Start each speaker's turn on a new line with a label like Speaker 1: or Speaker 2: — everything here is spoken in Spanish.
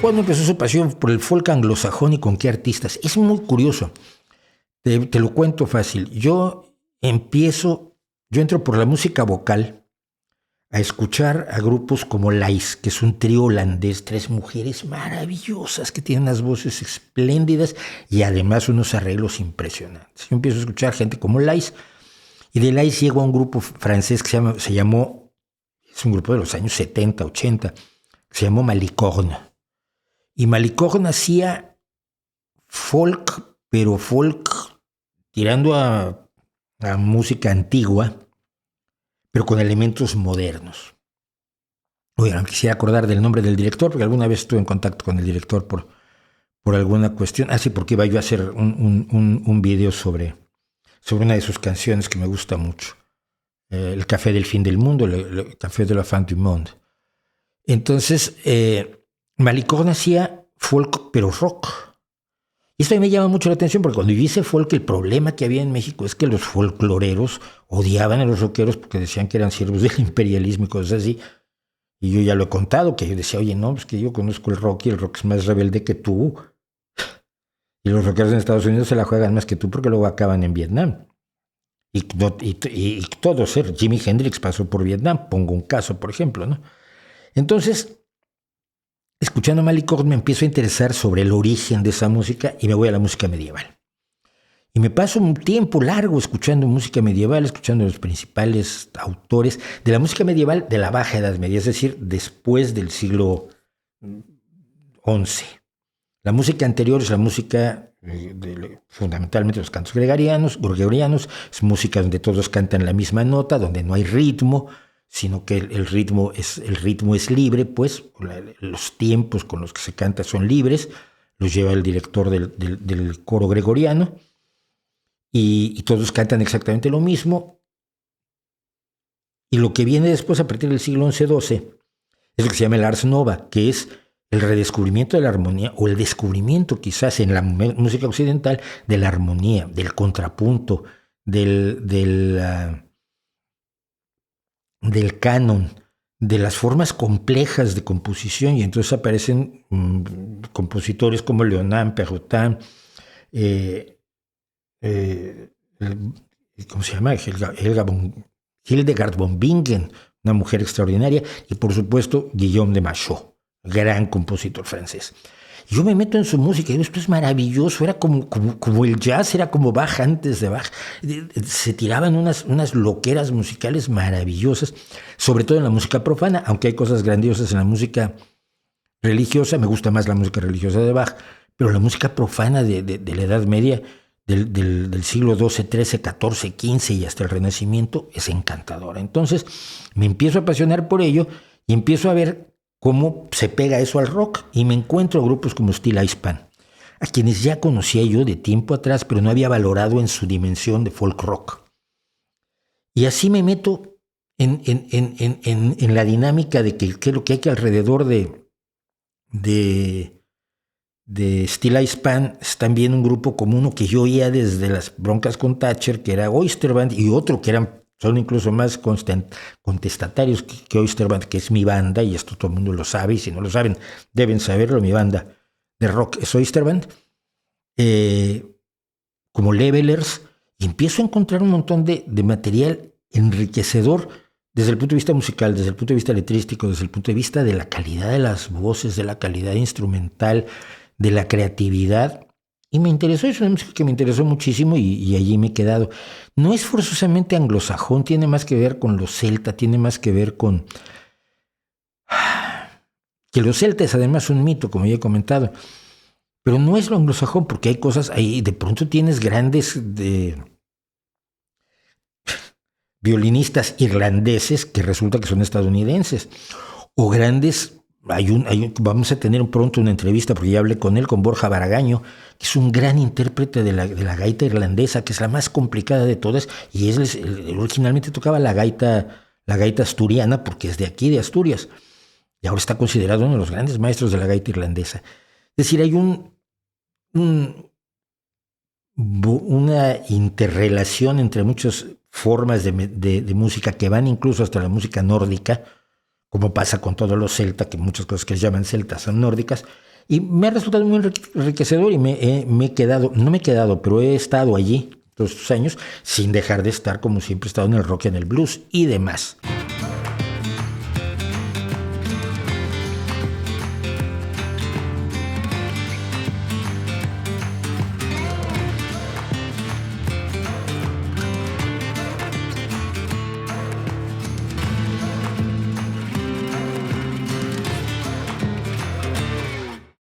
Speaker 1: ¿Cuándo empezó su pasión por el folk anglosajón y con qué artistas? Es muy curioso. Te lo cuento fácil. Yo entro por la música vocal a escuchar a grupos como Lice, que es un trío holandés, 3 mujeres maravillosas que tienen unas voces espléndidas y además unos arreglos impresionantes. Yo empiezo a escuchar gente como Lice y de Lice llego a un grupo francés que es un grupo de los años 70, 80, que se llamó Malicorne. Y Malicorne hacía folk, pero folk tirando a música antigua, pero con elementos modernos. Oye, no quisiera acordar del nombre del director, porque alguna vez estuve en contacto con el director por alguna cuestión. Sí, porque iba yo a hacer un video sobre una de sus canciones que me gusta mucho. El Café del Fin del Mundo, el Café de la Fin du Monde. Entonces, Malicorne hacía folk, pero rock. Y esto a mí me llama mucho la atención porque cuando yo hice folk, el problema que había en México es que los folcloreros odiaban a los rockeros porque decían que eran siervos del imperialismo y cosas así. Y yo ya lo he contado, que yo decía, oye, no, pues que yo conozco el rock y el rock es más rebelde que tú. Y los rockeros en Estados Unidos se la juegan más que tú porque luego acaban en Vietnam. Y todos, Jimi Hendrix pasó por Vietnam, pongo un caso, por ejemplo, ¿no? Entonces, escuchando Malicorne me empiezo a interesar sobre el origen de esa música y me voy a la música medieval. Y me paso un tiempo largo escuchando música medieval, escuchando los principales autores de la música medieval de la Baja Edad Media, es decir, después del siglo XI. La música anterior es la música fundamentalmente los cantos gregorianos, es música donde todos cantan la misma nota, donde no hay ritmo, sino que el ritmo es libre, pues los tiempos con los que se canta son libres, los lleva el director del coro gregoriano, y todos cantan exactamente lo mismo. Y lo que viene después, a partir del siglo XI-XII, es lo que se llama el Ars Nova, que es el redescubrimiento de la armonía, o el descubrimiento quizás en la música occidental de la armonía, del contrapunto, del canon, de las formas complejas de composición, y entonces aparecen compositores como Leonard Perrotin, ¿cómo se llama? Hildegard von Bingen, una mujer extraordinaria, y por supuesto Guillaume de Machaut, gran compositor francés. Yo me meto en su música y digo, esto es maravilloso, era como el jazz, era como Bach antes de Bach. Se tiraban unas loqueras musicales maravillosas, sobre todo en la música profana, aunque hay cosas grandiosas en la música religiosa. Me gusta más la música religiosa de Bach, pero la música profana de la Edad Media, del siglo XII, XIII, XIV, XV y hasta el Renacimiento, es encantadora. Entonces me empiezo a apasionar por ello y empiezo a ver cómo se pega eso al rock, y me encuentro grupos como Steel Ice Pan, a quienes ya conocía yo de tiempo atrás, pero no había valorado en su dimensión de folk rock. Y así me meto en la dinámica de qué es lo que hay que alrededor de Steel Ice Pan. Es también un grupo como uno que yo oía desde las broncas con Thatcher, que era Oyster Band, y otro que son incluso más contestatarios que Oyster Band, que es mi banda, y esto todo el mundo lo sabe, y si no lo saben, deben saberlo. Mi banda de rock es Oyster Band, como Levelers, y empiezo a encontrar un montón de material enriquecedor desde el punto de vista musical, desde el punto de vista letrístico, desde el punto de vista de la calidad de las voces, de la calidad instrumental, de la creatividad. Y me interesó, es una música que me interesó muchísimo, y allí me he quedado. No es forzosamente anglosajón, tiene más que ver con los celtas, tiene más que ver con... Que los celtas además son un mito, como ya he comentado. Pero no es lo anglosajón, porque hay cosas ahí, de pronto tienes grandes violinistas irlandeses que resulta que son estadounidenses, o grandes... vamos a tener pronto una entrevista, porque ya hablé con él, con Borja Baragaño, que es un gran intérprete de la gaita irlandesa, que es la más complicada de todas, y originalmente tocaba la gaita asturiana, porque es de aquí, de Asturias, y ahora está considerado uno de los grandes maestros de la gaita irlandesa. Es decir, hay una interrelación entre muchas formas de música que van incluso hasta la música nórdica, como pasa con todos los celtas, que muchas cosas que llaman celtas son nórdicas, Y me ha resultado muy enriquecedor y me he quedado, no me he quedado, pero he estado allí todos estos años sin dejar de estar como siempre he estado en el rock y en el blues y demás.